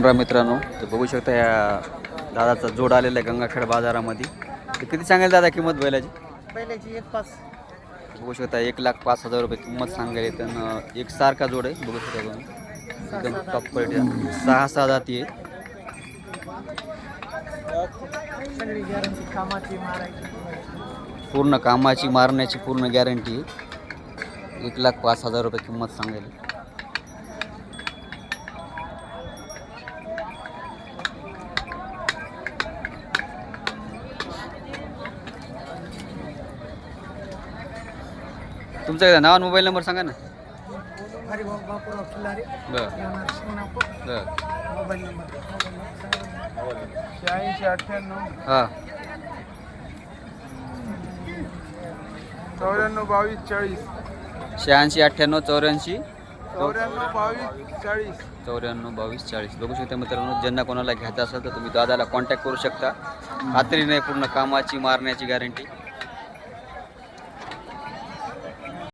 राम मित्रांनो, तर बघू शकता या दादाचा जोड आलेला आहे गंगाखेड बाजारामध्ये. तर किती सांगेल दादा किंमत बैलाची? पहिल्याची 1.5 बघू शकता 1,05,000 रुपये किंमत सांगेल. तर एक सारखा जोड आहे, बघू शकता तुम्ही एकदम टॉप क्वालिटी. 6-6 जाती आहे. सगळी गॅरंटी कामाची मारायची. पूर्ण कामाची मारण्याची पूर्ण गॅरंटी आहे. 1,05,000 रुपये किंमत सांगेल. तुमचं नाव आणि मोबाईल नंबर सांगा ना. हरिभाऊ बापूराव खिल्लारे, बरं राहणार शिंगणापूर. बरं मोबाईल नंबर 8698 हां 94 22 40 86 98 84 94 22 40. 94 22 40. बघू शकता मित्रांनो, ज्यांना कोणाला घ्यायचं असेल तर तुम्ही दादाला कॉन्टॅक्ट करू शकता. खात्री नाही, पूर्ण कामाची मारण्याची गॅरंटी.